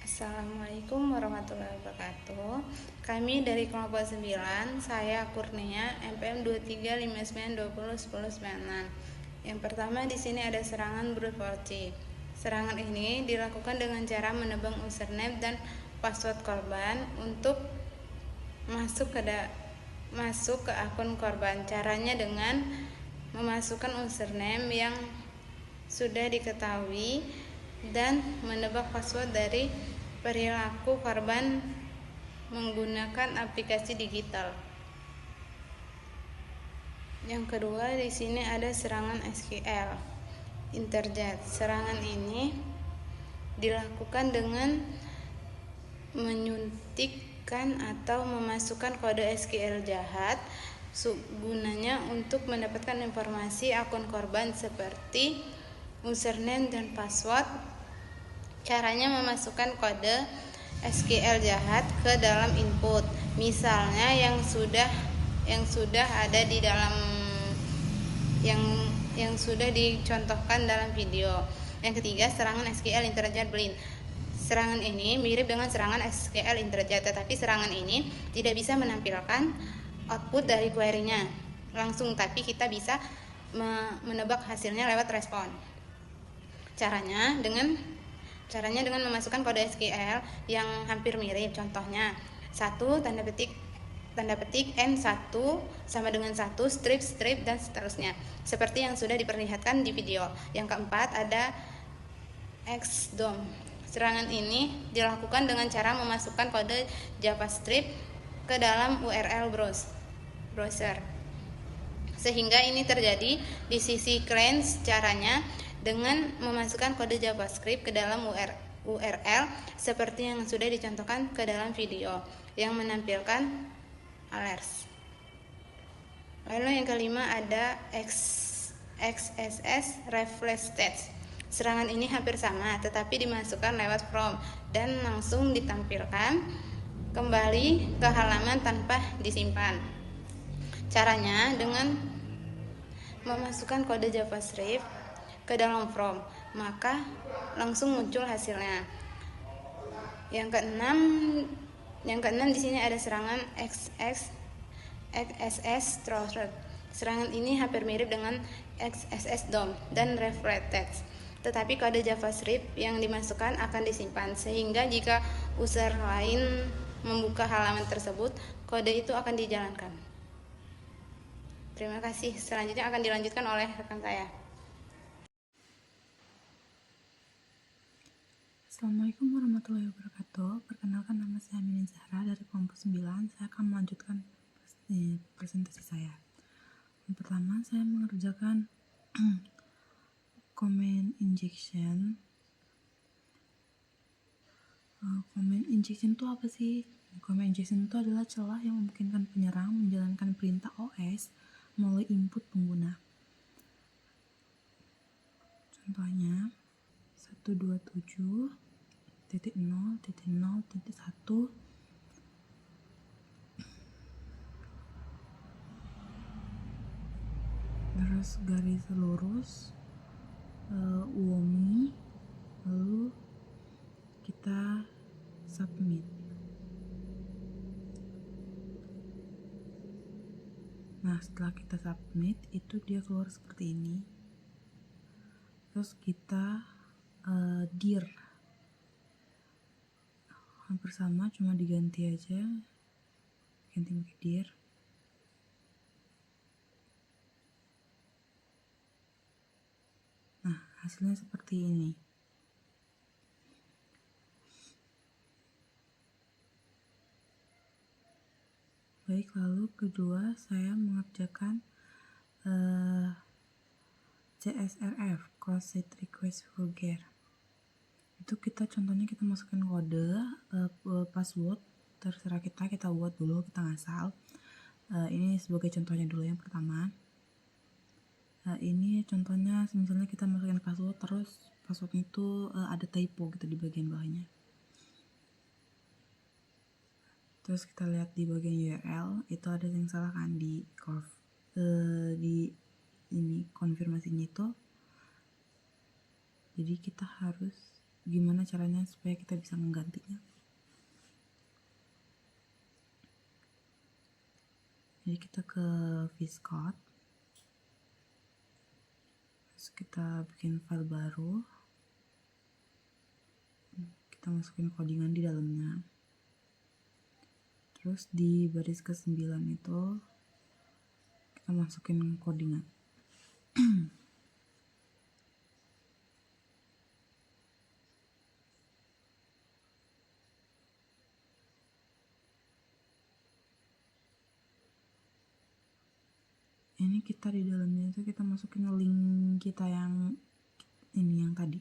Assalamualaikum warahmatullahi wabarakatuh. Kami dari kelompok 9, saya Kurnia, MPM 2359201096. Yang pertama di sini ada serangan brute force. Serangan ini dilakukan dengan cara menebang username dan password korban untuk masuk ke akun korban. Caranya dengan memasukkan username yang sudah diketahui dan menebak password dari perilaku korban menggunakan aplikasi digital. Yang kedua di sini ada serangan SQL interjet. Serangan ini dilakukan dengan menyuntikkan atau memasukkan kode SQL jahat gunanya untuk mendapatkan informasi akun korban seperti username dan password. Caranya memasukkan kode SQL jahat ke dalam input, misalnya yang sudah ada di dalam yang sudah dicontohkan dalam video. Yang ketiga, serangan SQL interjet blind. Serangan ini mirip dengan serangan SQL interjet, tetapi serangan ini tidak bisa menampilkan output dari query-nya langsung, tapi kita bisa menebak hasilnya lewat respon. Caranya dengan memasukkan kode SQL yang hampir mirip. Contohnya 1 tanda petik N1 sama dengan 1 strip dan seterusnya, seperti yang sudah diperlihatkan di video. Yang keempat ada XDOM. Serangan ini dilakukan dengan cara memasukkan kode JavaScript ke dalam URL browser, sehingga ini terjadi di sisi client. Caranya dengan memasukkan kode JavaScript ke dalam URL seperti yang sudah dicontohkan ke dalam video yang menampilkan alerts. Lalu yang kelima ada XSS refresh text. Serangan ini hampir sama, tetapi dimasukkan lewat from dan langsung ditampilkan kembali ke halaman tanpa disimpan. Caranya dengan memasukkan kode JavaScript ke dalam from, maka langsung muncul hasilnya. Yang keenam di sini ada serangan XSS through. Serangan ini hampir mirip dengan XSS DOM dan refresh text, tetapi kode JavaScript yang dimasukkan akan disimpan, sehingga jika user lain membuka halaman tersebut, kode itu akan dijalankan. Terima kasih. Selanjutnya akan dilanjutkan oleh rekan saya. Assalamualaikum warahmatullahi wabarakatuh. Perkenalkan, nama saya Minin Zahra dari kelompok 9. Saya akan melanjutkan presentasi saya. Yang pertama, saya mengerjakan comment injection. Comment injection itu apa sih? Comment injection itu adalah celah yang memungkinkan penyerang menjalankan perintah OS melalui input pengguna. Contohnya 127.0.0.1 terus garis lurus uomi, lalu kita submit. Nah, setelah kita submit itu dia keluar seperti ini. Terus kita dir hampir sama, cuma diganti aja, ganti pakai dir. Nah, hasilnya seperti ini. Baik, lalu kedua saya mengerjakan CSRF, cross site request forget. Itu contohnya kita masukkan kode password, terserah kita buat dulu, kita ngasal. Ini sebagai contohnya dulu yang pertama. Ini contohnya misalnya kita masukin password, terus passwordnya itu ada typo gitu di bagian bawahnya. Terus kita lihat di bagian URL itu ada yang salah kan di ini konfirmasinya itu. Jadi kita harus gimana caranya supaya kita bisa menggantinya. Jadi kita ke VS Code, terus kita bikin file baru, kita masukin codingan di dalamnya. Terus di baris ke-9 itu kita masukin codingan. Ini kita di dalamnya itu kita masukin link kita yang ini, yang tadi.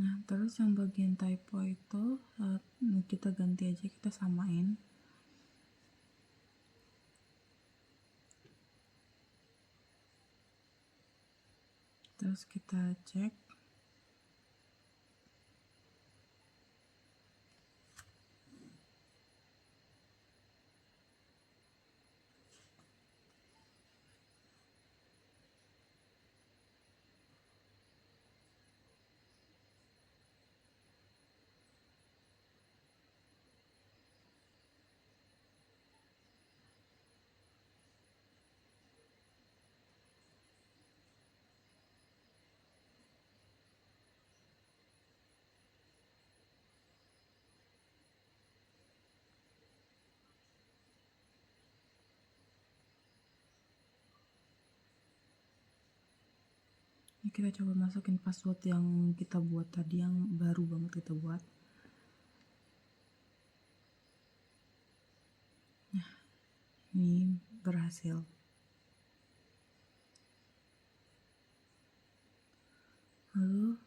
Nah, terus yang bagian typo itu kita ganti aja, kita samain. Terus kita cek. Ini kita coba masukin password yang kita buat tadi, yang baru banget kita buat. Nah, ini berhasil. Lalu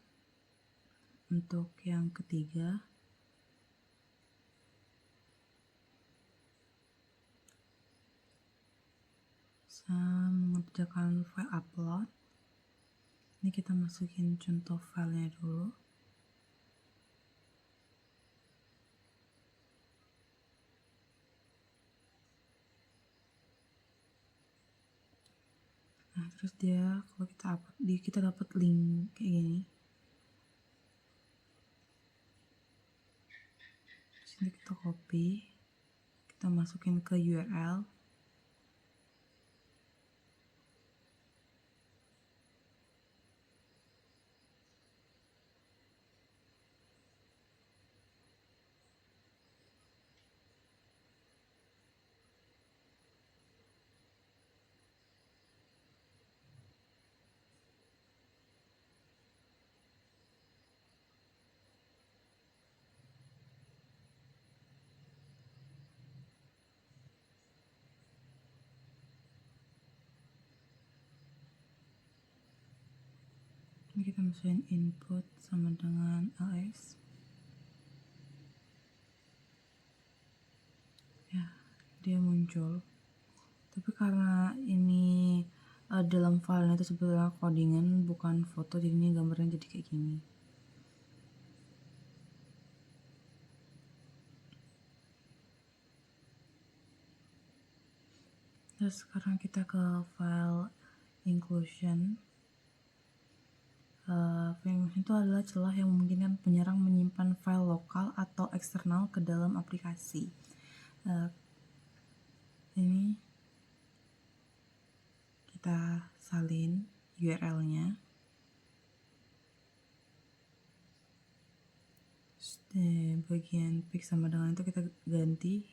untuk yang ketiga, saya mengerjakan file upload. Ini kita masukin contoh filenya dulu. Nah, terus dia kalau kita upload, kita dapat link kayak gini. Sini kita copy, kita masukin ke URL. Ini kita masukin input sama dengan ls. Ya, dia muncul. Tapi karena ini dalam filenya itu sebetulnya codingan bukan foto, jadi ini gambarnya jadi kayak gini. Terus sekarang kita ke file inclusion. Inclusion itu adalah celah yang memungkinkan penyerang menyimpan file lokal atau eksternal ke dalam aplikasi. Ini kita salin URL-nya. Di bagian pick sama dengan itu kita ganti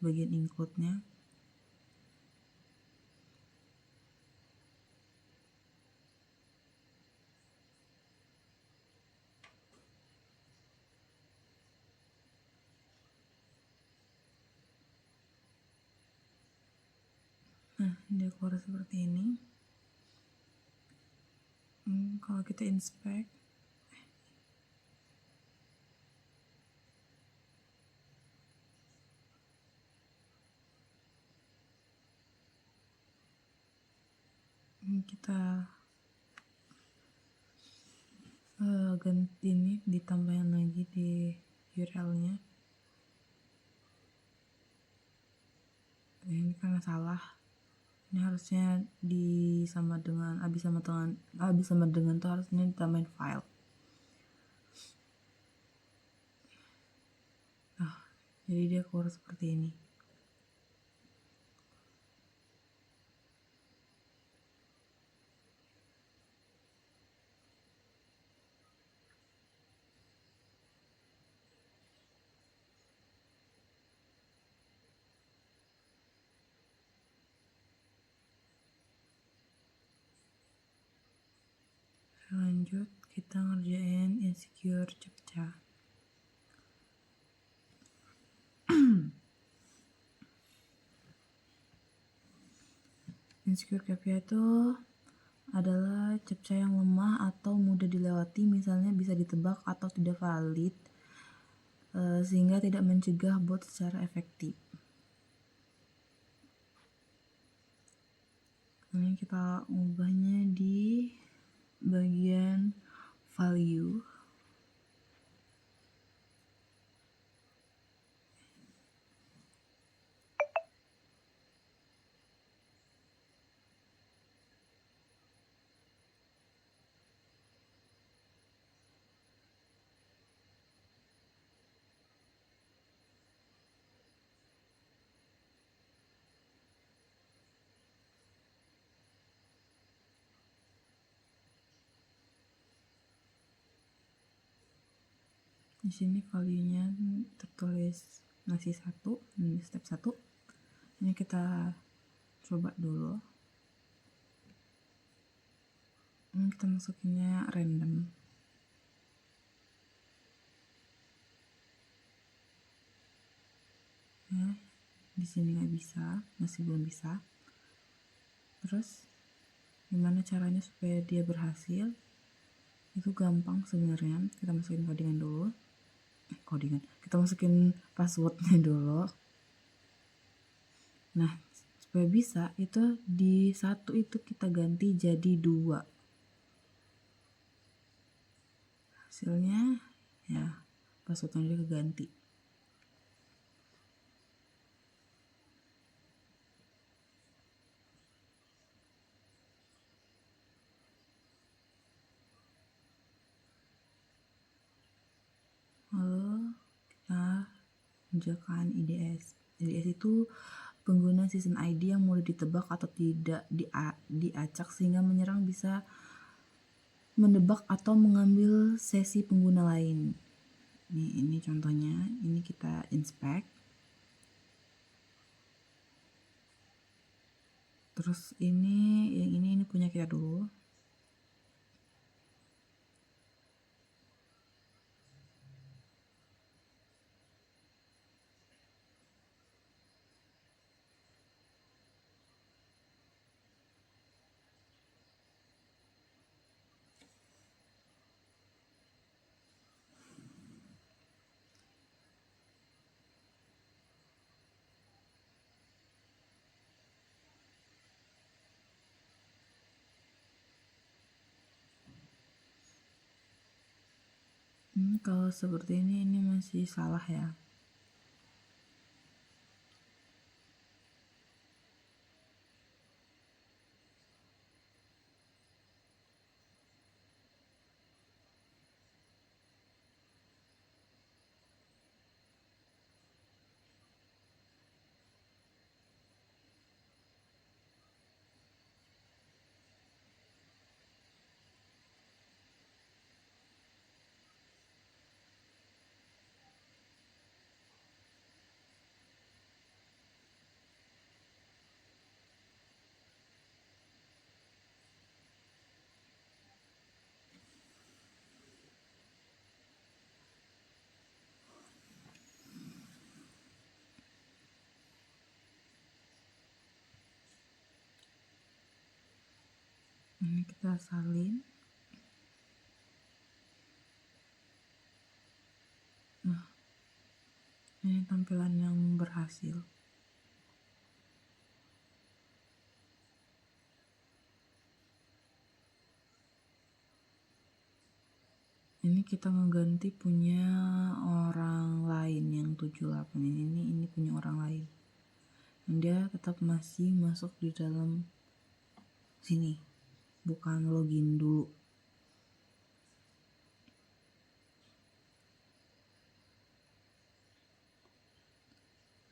bagian include-nya. Nah, dia keluar seperti ini. Kalau kita inspect, kita ganti ini ditambahin lagi di URL-nya. Ini karena salah, ini harusnya abis sama dengan tuh harusnya ditambahin file. Jadi dia keluar seperti ini. Lanjut, kita ngerjain insecure CAPTCHA. Insecure CAPTCHA itu adalah CAPTCHA yang lemah atau mudah dilewati, misalnya bisa ditebak atau tidak valid, sehingga tidak mencegah bot secara efektif. Ini kita ubahnya di bagian value. Di sini value-nya tertulis masih 1, ini step 1. Ini kita coba dulu. Ini kita masukinnya random. Ya, di sini nggak bisa, masih belum bisa. Terus gimana caranya supaya dia berhasil? Itu gampang sebenarnya. Kita masukin codingan dulu. Kita masukin passwordnya dulu. Nah, supaya bisa itu di 1 itu kita ganti jadi 2. Hasilnya ya passwordnya dia keganti. Lalu kita menunjukkan IDS. IDS itu pengguna season ID yang mudah ditebak atau tidak diacak, sehingga menyerang bisa mendebak atau mengambil sesi pengguna lain. Ini contohnya. Ini kita inspect. Terus yang ini punya kita dulu. Kalau seperti ini masih salah ya. Ini kita salin. Nah, ini tampilan yang berhasil. ini kita ngeganti punya orang lain yang 78 ini punya orang lain yang dia tetap masih masuk di dalam sini, bukan login dulu.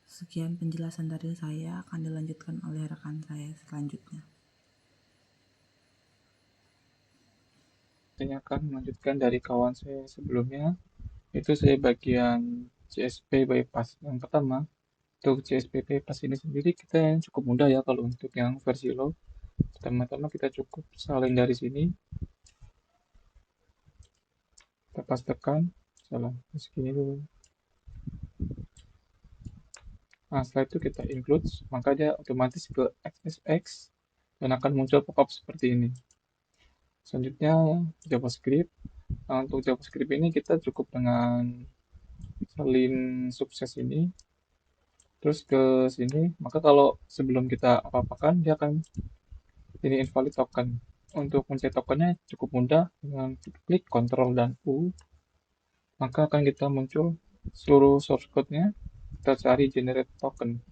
Sekian penjelasan dari saya, akan dilanjutkan oleh rekan saya selanjutnya. Saya akan melanjutkan dari kawan saya sebelumnya, itu saya bagian CSP bypass. Yang pertama, untuk CSP bypass ini sendiri kita yang cukup mudah ya kalau untuk yang versi low. Pertama-tama kita cukup salin dari sini, kita pas tekan, salah, segini dulu. Nah, setelah itu kita include, maka dia otomatis ke XSX dan akan muncul pop-up seperti ini. Selanjutnya JavaScript. Nah, untuk JavaScript ini kita cukup dengan salin sukses ini terus ke sini, maka kalau sebelum kita apa-apakan dia akan ini invalid token. Untuk mencet tokennya cukup mudah, dengan klik Ctrl dan U maka akan kita muncul seluruh source code-nya. Kita cari generate token.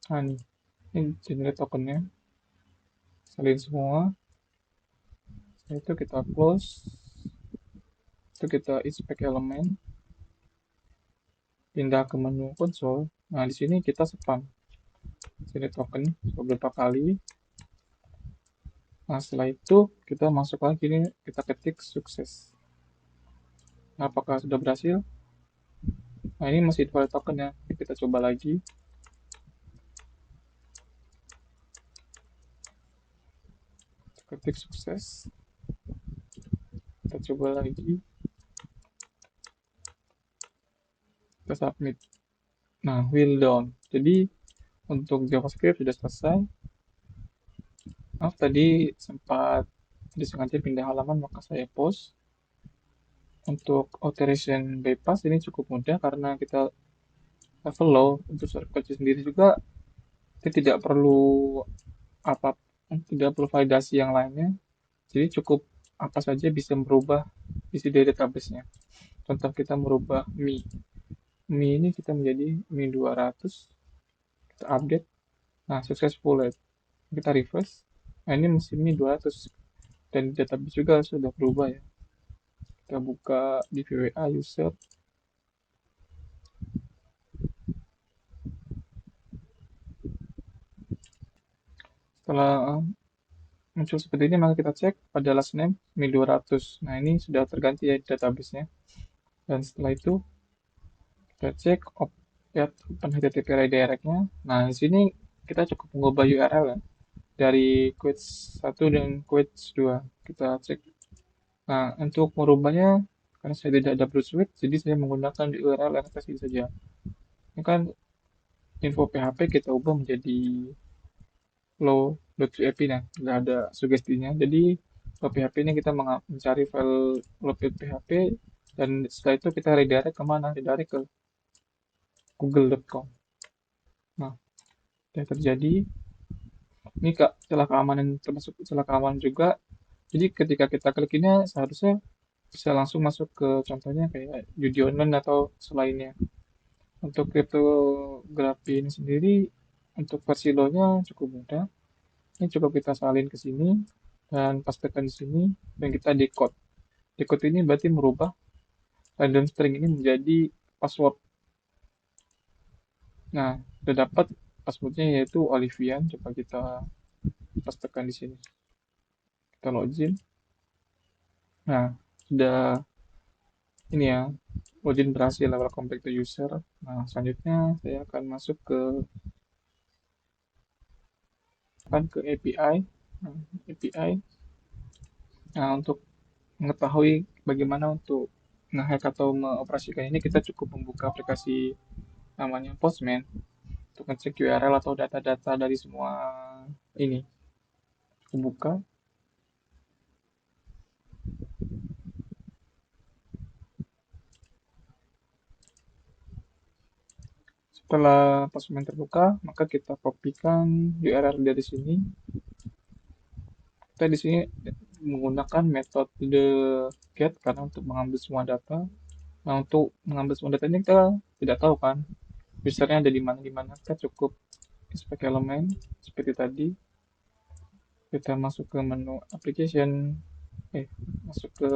Nah ini generate tokennya, salin semua. Setelah itu kita close, itu kita inspect elemen, pindah ke menu konsol. Nah di sini kita spam generate token beberapa kali. Nah setelah itu kita masuk lagi nih, kita ketik sukses. Nah, apakah sudah berhasil? Nah ini masih invalid token ya, kita coba lagi. Ketik sukses, kita coba lagi, kita submit. Nah well done. Jadi untuk JavaScript sudah selesai. Maaf tadi sempat disengaja pindah halaman, maka saya post. Untuk authorization bypass ini cukup mudah karena kita level low. Untuk shortcut sendiri juga kita tidak perlu apa, tidak perlu validasi yang lainnya. Jadi cukup apa saja bisa merubah isi dari database-nya. Contoh kita merubah Mi ini kita menjadi Mi 200, kita update. Nah successful, kita refresh. Nah ini masih Mi 200 dan database juga sudah berubah ya. Kita buka di VWA user. Setelah muncul seperti ini, maka kita cek pada last name Mi 200. Nah ini sudah terganti ya database-nya. Dan setelah itu kita cek lihat open HTTP redirect-nya. Nah di sini kita cukup mengubah URL ya, dari queries 1 dan queries 2. Kita cek. Nah untuk merubahnya, karena saya tidak ada browse suite, jadi saya menggunakan di URL yang tadi saja. Ini kan info PHP kita ubah menjadi flow.php, nah nggak ada sugestinya. Jadi flow PHP ini kita mencari file flow.php dan setelah itu kita redirect kemana? Redirect ke google.com. Nah, yang terjadi ini celah keamanan, termasuk celah keamanan juga. Jadi ketika kita klik ini seharusnya bisa langsung masuk ke contohnya kayak judi online atau selainnya. Untuk cryptography ini sendiri, untuk versi low-nya cukup mudah. Ini coba kita salin ke sini dan pastekan di sini dan kita decode. Decode ini berarti merubah random string ini menjadi password. Nah, sudah dapat passwordnya yaitu Olivian. Coba kita pastekan di sini. Kita login. Nah, sudah ini ya, login berhasil, level complete to user. Nah, selanjutnya saya akan masuk ke API. Nah, API. Nah, untuk mengetahui bagaimana untuk nge-hack atau mengoperasikan ini, kita cukup membuka aplikasi namanya Postman untuk ngecek URL atau data-data dari semua ini. Aku buka. Setelah password terbuka, maka kita kopikan URL dari sini. Kita di sini menggunakan metode get karena untuk mengambil semua data. Nah, untuk mengambil semua data ini kita tidak tahu kan usernya ada di mana. Kita cukup inspect elemen seperti tadi. Kita masuk ke menu application, masuk ke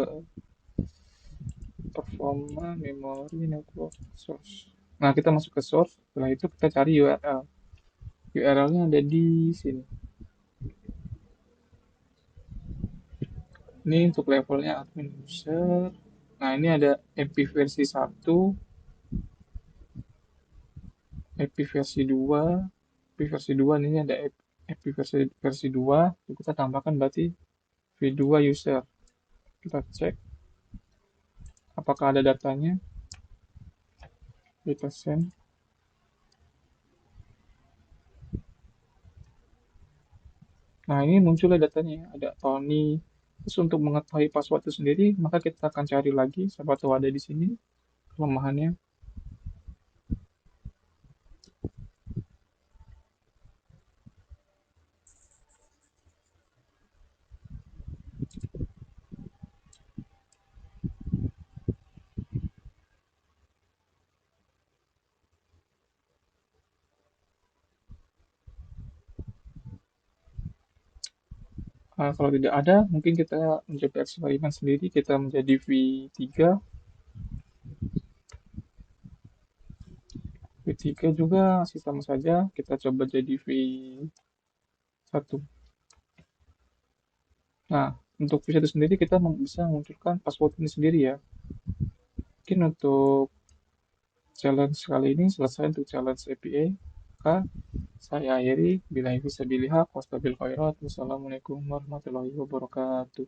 performa, memory, network, source. Nah, kita masuk ke source. Setelah itu kita cari URL. URL-nya ada di sini. Ini untuk levelnya admin user. Nah, ini ada MP versi 1, EP versi 2, EP versi 2 ini ada EP versi 2, kita tambahkan berarti V2 user. Kita cek apakah ada datanya. Kita send. Nah, ini munculnya datanya, ada Tony. Terus untuk mengetahui password itu sendiri, maka kita akan cari lagi, siapa tahu ada di sini kelemahannya. Kalau tidak ada, mungkin kita mencoba eksperimen sendiri, kita menjadi V3. V3 juga masih sama saja, kita coba jadi V1. Nah, untuk V1 sendiri kita bisa memunculkan password ini sendiri ya. Mungkin untuk challenge kali ini selesai untuk challenge APA. Maka saya akhiri. Bila bisa dilihat, wassalamualaikum warahmatullahi wabarakatuh.